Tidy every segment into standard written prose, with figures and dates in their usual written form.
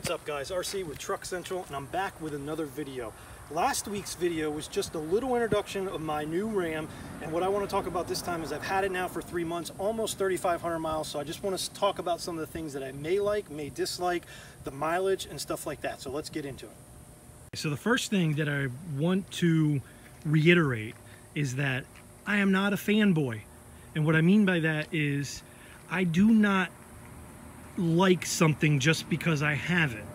What's up guys, RC with Truck Central, and I'm back with another video. Last week's video was just a little introduction of my new Ram, and what I want to talk about this time is I've had it now for 3 months, almost 3,500 miles, so I just want to talk about some of the things that I may like, may dislike, the mileage and stuff like that. So let's get into it. So the first thing that I want to reiterate is that I am not a fanboy, and what I mean by that is I do not like something just because I have it.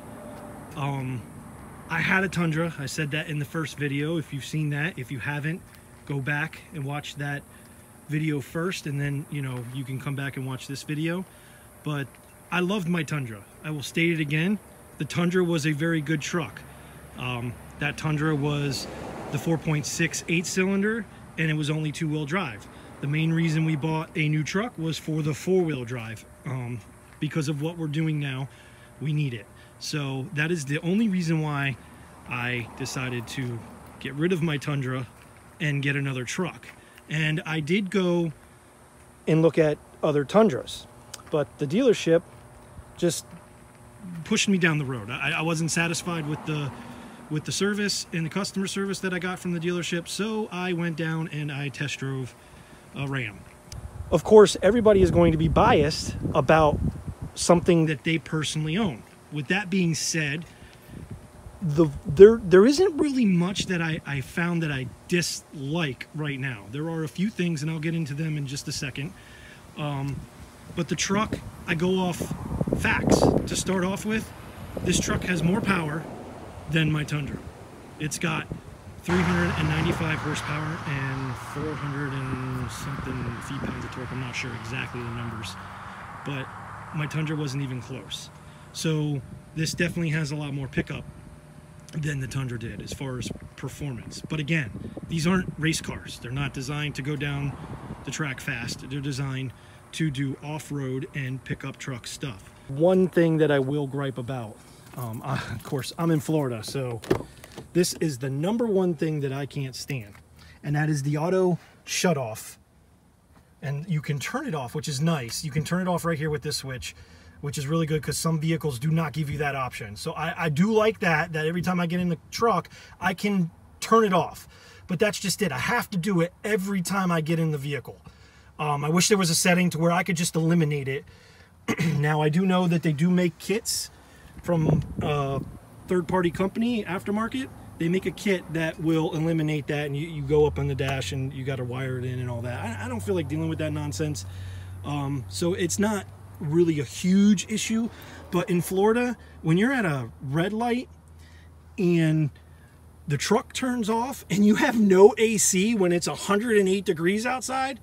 I had a Tundra. I said that in the first video. If you've seen that, if you haven't, go back and watch that video first, and then you can come back and watch this video. But I loved my Tundra. I will state it again. The Tundra was a very good truck. That Tundra was the 4.6 8-cylinder, and it was only 2-wheel drive. The main reason we bought a new truck was for the 4-wheel drive. Because of what we're doing now, we need it. So that is the only reason why I decided to get rid of my Tundra and get another truck. And I did go and look at other Tundras, but the dealership just pushed me down the road. I wasn't satisfied with the service and the customer service that I got from the dealership, so I went down and I test drove a Ram. Of course, everybody is going to be biased about something that they personally own. With that being said, there isn't really much that I found that I dislike right now. There are a few things, and I'll get into them in just a second. But the truck, I go off facts. To start off with, this truck has more power than my Tundra. It's got 395 horsepower and 400 and something feet-pounds of torque. I'm not sure exactly the numbers, but my Tundra wasn't even close. So this definitely has a lot more pickup than the Tundra did as far as performance. But again, these aren't race cars. They're not designed to go down the track fast. They're designed to do off-road and pickup truck stuff. One thing that I will gripe about, of course, I'm in Florida, so this is the #1 thing that I can't stand, and that is the auto shutoff. And you can turn it off, which is nice. You can turn it off right here with this switch, which is really good because some vehicles do not give you that option. So I do like that every time I get in the truck, I can turn it off. But that's just it. I have to do it every time I get in the vehicle. I wish there was a setting to where I could just eliminate it. Now, I do know that they do make kits from a third-party company, aftermarket. They make a kit that will eliminate that, and you go up on the dash and you got to wire it in and all that. I don't feel like dealing with that nonsense. So it's not really a huge issue, but in Florida, when you're at a red light and the truck turns off and you have no AC when it's 108 degrees outside,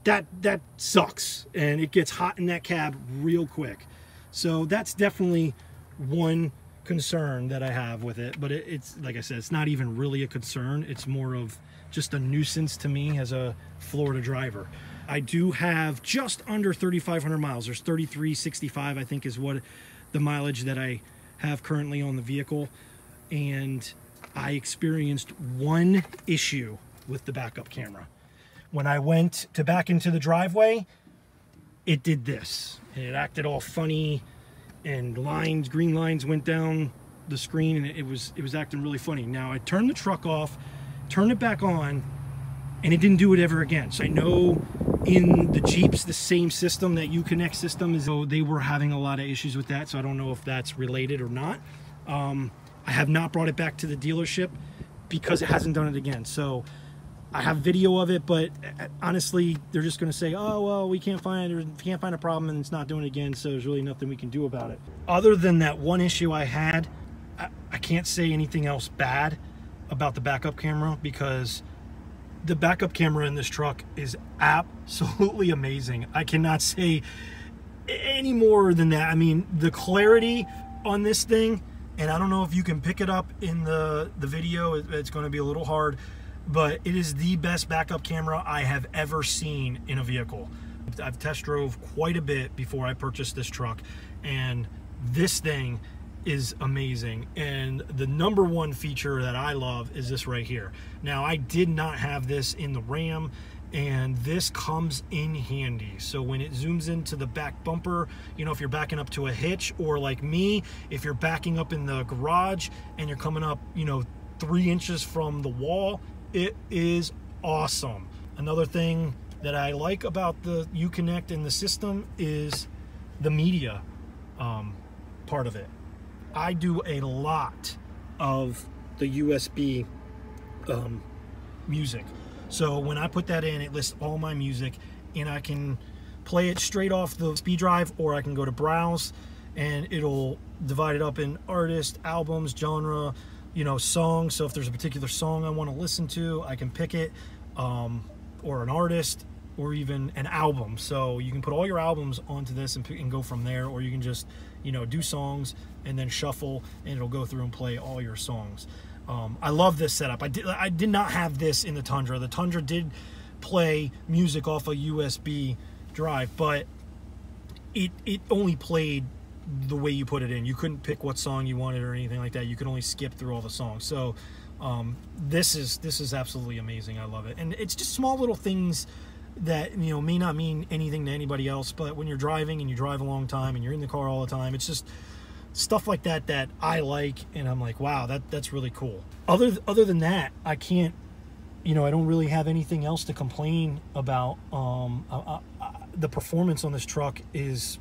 that sucks, and it gets hot in that cab real quick. So that's definitely one concern that I have with it, but it's like I said, it's not even really a concern. It's more of just a nuisance to me as a Florida driver. I do have just under 3,500 miles. There's 3,365, I think, is what the mileage that I have currently on the vehicle, and I experienced one issue with the backup camera. When I went to back into the driveway, it did this. It acted all funny, and lines, green lines went down the screen, and it was acting really funny. Now I turned the truck off, turned it back on, and it didn't do it ever again. So I know in the Jeeps, the same system, that Uconnect system, so they were having a lot of issues with that. So I don't know if that's related or not. I have not brought it back to the dealership because it hasn't done it again. So I have video of it, but honestly, they're just going to say, oh, well, we can't find a problem, and it's not doing it again, so there's really nothing we can do about it. Other than that one issue I had, I can't say anything else bad about the backup camera, because the backup camera in this truck is absolutely amazing. I cannot say any more than that. I mean, the clarity on this thing, and I don't know if you can pick it up in the video, it's going to be a little hard, but it is the best backup camera I have ever seen in a vehicle. I've test drove quite a bit before I purchased this truck, and this thing is amazing. And the #1 feature that I love is this right here. Now, I did not have this in the Ram, and this comes in handy. So when it zooms into the back bumper, you know, if you're backing up to a hitch, or like me, if you're backing up in the garage and you're coming up, you know, 3 inches from the wall, it is awesome. Another thing that I like about the Uconnect and the system is the media part of it. I do a lot of the USB music. So when I put that in, it lists all my music, and I can play it straight off the speed drive, or I can go to browse and it'll divide it up in artist, albums, genre, you know, songs. So if there's a particular song I want to listen to, I can pick it, or an artist, or even an album. So you can put all your albums onto this and go from there, or you can just, you know, do songs and then shuffle, and it'll go through and play all your songs. I love this setup. I did not have this in the Tundra. The Tundra did play music off a USB drive, but it only played the way you put it in. You couldn't pick what song you wanted or anything like that. You could only skip through all the songs. So this is absolutely amazing. I love it. And it's just small little things that, you know, may not mean anything to anybody else, but when you're driving and you drive a long time and you're in the car all the time, it's just stuff like that that I like, and I'm like, wow, that's really cool. Other than that, I can't, you know, I don't really have anything else to complain about. The performance on this truck is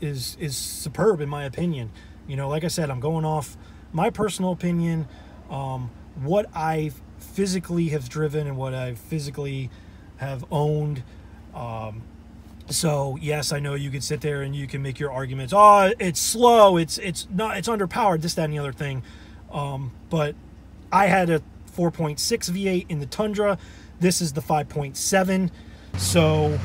superb in my opinion. You know, like I said, I'm going off my personal opinion, what I physically have driven and what I physically have owned. So yes, I know you could sit there and you can make your arguments. Oh, it's slow. It's not. It's underpowered. This, that, and the other thing. But I had a 4.6 V8 in the Tundra. This is the 5.7. So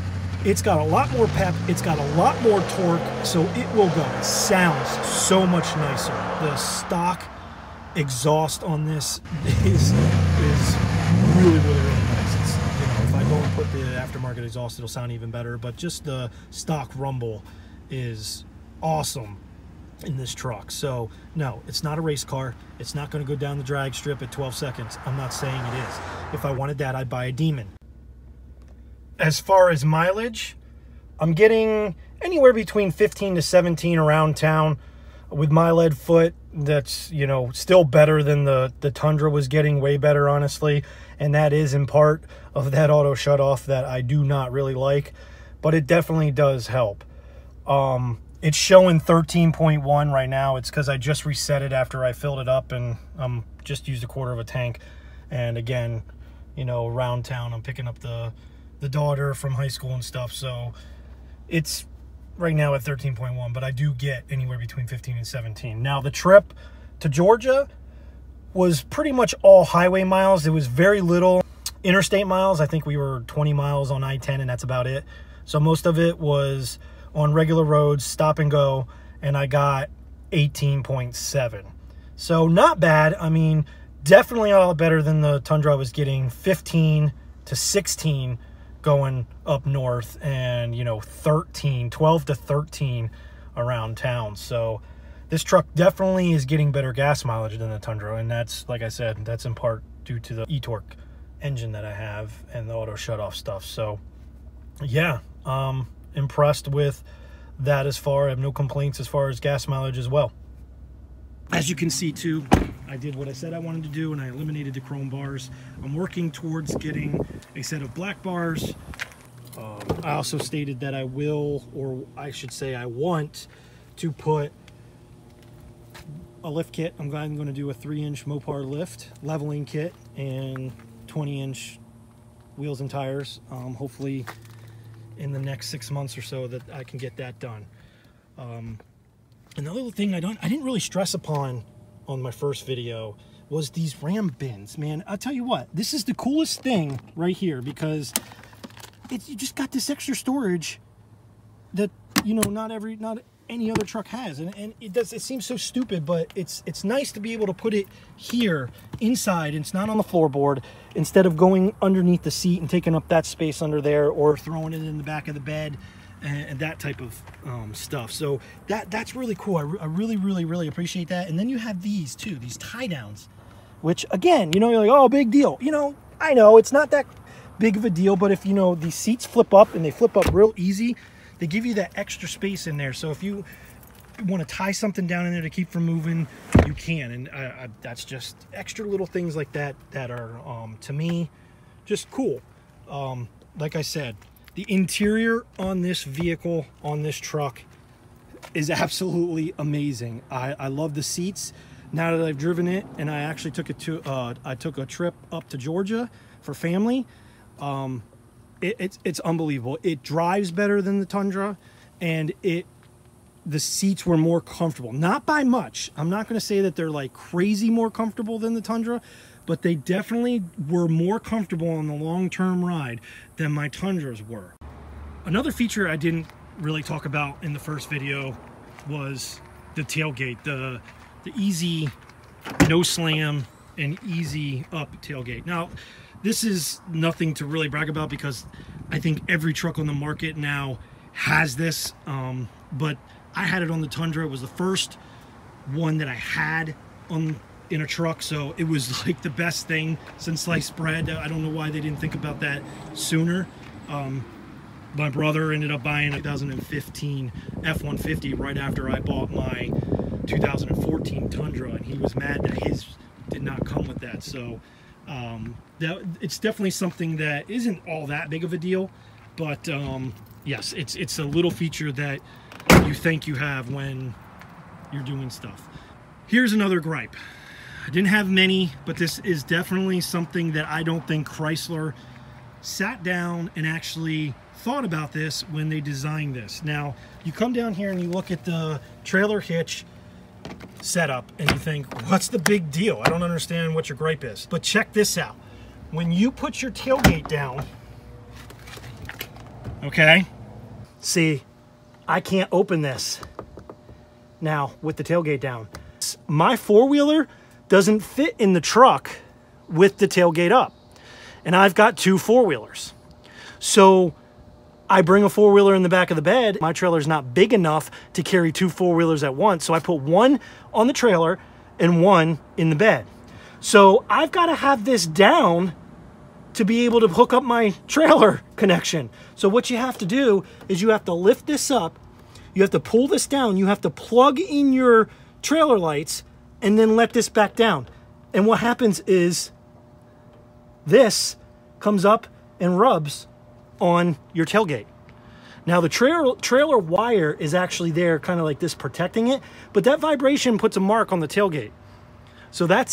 it's got a lot more pep. It's got a lot more torque. So it will go. It sounds so much nicer. The stock exhaust on this is really, really, really nice. It's, you know, if I go and put the aftermarket exhaust, it'll sound even better, but just the stock rumble is awesome in this truck. So no, it's not a race car. It's not going to go down the drag strip at 12 seconds. I'm not saying it is. If I wanted that, I'd buy a Demon. As far as mileage, I'm getting anywhere between 15 to 17 around town with my lead foot. That's, you know, still better than the Tundra was getting, way better, honestly. And that is in part of that auto shut off that I do not really like, but it definitely does help. It's showing 13.1 right now. It's because I just reset it after I filled it up, and just used a quarter of a tank. And again, you know, around town, I'm picking up the daughter from high school and stuff. So it's right now at 13.1, but I do get anywhere between 15 and 17. Now, the trip to Georgia was pretty much all highway miles. It was very little interstate miles. I think we were 20 miles on I-10, and that's about it. So most of it was on regular roads, stop and go, and I got 18.7. So not bad. I mean, definitely a lot better than the Tundra. I was getting 15 to 16 going up north, and, you know, 12 to 13 around town. So this truck definitely is getting better gas mileage than the Tundra, and that's, like I said, that's in part due to the e-torque engine that I have and the auto shut-off stuff. So yeah, impressed with that. As far, I have no complaints as far as gas mileage as well. As you can see too, I did what I said I wanted to do, and I eliminated the chrome bars. I'm working towards getting a set of black bars. I also stated that I will, or I should say I want to put a lift kit. I'm going to do a 3-inch Mopar lift leveling kit and 20-inch wheels and tires. Hopefully in the next 6 months or so that I can get that done. Another thing I didn't really stress upon on my first video was these Ram bins. Man, I'll tell you what, this is the coolest thing right here, because you just got this extra storage that, you know, not any other truck has, and it seems so stupid, but it's nice to be able to put it here inside, and it's not on the floorboard, instead of going underneath the seat and taking up that space under there, or throwing it in the back of the bed and that type of stuff. So that's really cool. I really appreciate that. And then you have these too, these tie downs, which again, you know, you're like, oh, big deal. You know, I know it's not that big of a deal, but if you know these seats flip up and they flip up real easy, they give you that extra space in there. So if you want to tie something down in there to keep from moving, you can. And that's just extra little things like that that are to me just cool. Like I said, the interior on this vehicle, on this truck, is absolutely amazing. I love the seats. Now that I've driven it, and I actually took it to I took a trip up to Georgia for family, it's unbelievable. It drives better than the Tundra, and the seats were more comfortable. Not by much. I'm not going to say that they're like crazy more comfortable than the Tundra, but they definitely were more comfortable on the long-term ride than my Tundras were. Another feature I didn't really talk about in the first video was the tailgate, the easy no slam and easy up tailgate. Now, this is nothing to really brag about because I think every truck on the market now has this, but I had it on the Tundra. It was the first one that I had in a truck, so it was like the best thing since sliced bread. I don't know why they didn't think about that sooner. My brother ended up buying a 2015 F-150 right after I bought my 2014 Tundra, and he was mad that his did not come with that. So it's definitely something that isn't all that big of a deal, but yes, it's a little feature that you think you have when you're doing stuff. Here's another gripe. I didn't have many, but this is definitely something that I don't think Chrysler sat down and actually thought about this when they designed this. Now, you come down here and you look at the trailer hitch setup and you think, what's the big deal? I don't understand what your gripe is. But check this out. When you put your tailgate down, okay, see, I can't open this now with the tailgate down. My four-wheeler doesn't fit in the truck with the tailgate up, and I've got two four-wheelers. So I bring a four-wheeler in the back of the bed. My trailer's not big enough to carry two four-wheelers at once, so I put one on the trailer and one in the bed. So I've got to have this down to be able to hook up my trailer connection. So what you have to do is you have to lift this up, you have to pull this down, you have to plug in your trailer lights, and then let this back down. And what happens is this comes up and rubs on your tailgate. Now the trailer wire is actually there kind of like this protecting it, but that vibration puts a mark on the tailgate. So that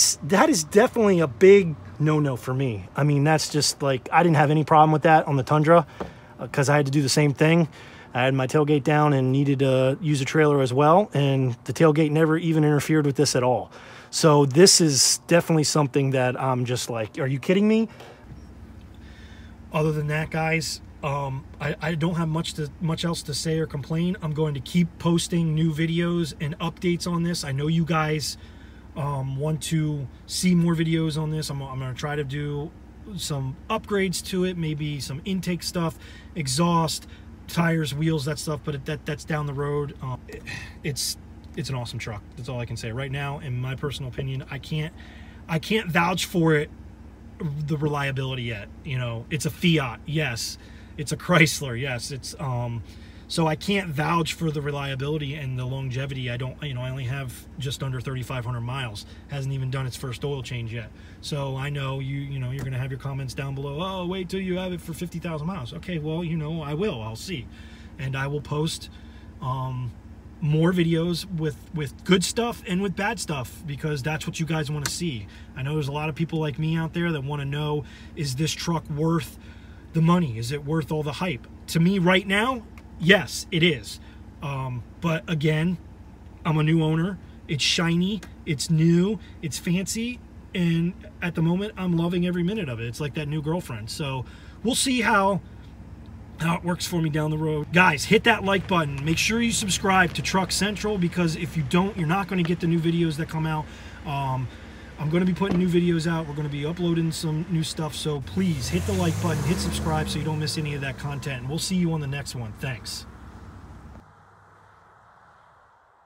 is definitely a big no-no for me. I mean, that's just like, I didn't have any problem with that on the Tundra because I had to do the same thing. I had my tailgate down and needed to use a trailer as well, and the tailgate never even interfered with this at all. So this is definitely something that I'm just like, are you kidding me? Other than that, guys, I don't have much else to say or complain. I'm going to keep posting new videos and updates on this. I know you guys want to see more videos on this. I'm going to try to do some upgrades to it, maybe some intake stuff, exhaust, tires, wheels, that stuff, but that's down the road. It's an awesome truck. That's all I can say right now. In my personal opinion, I can't vouch for it, the reliability yet. You know, it's a Fiat, yes. It's a Chrysler, yes. It's so I can't vouch for the reliability and the longevity. I only have just under 3,500 miles. Hasn't even done its first oil change yet. So I know you're going to have your comments down below. Oh, wait till you have it for 50,000 miles. Okay, well, I will. I'll see. And I will post more videos with good stuff and with bad stuff, because that's what you guys want to see. I know there's a lot of people like me out there that want to know, is this truck worth the money? Is it worth all the hype? To me right now, yes, it is. But again, I'm a new owner. It's shiny, it's new, it's fancy, and at the moment I'm loving every minute of it. It's like that new girlfriend. So we'll see how it works for me down the road. Guys, hit that like button. Make sure you subscribe to Truck Central, because if you don't, you're not going to get the new videos that come out. I'm going to be putting new videos out. We're going to be uploading some new stuff. So please hit the like button, hit subscribe so you don't miss any of that content. And we'll see you on the next one. Thanks.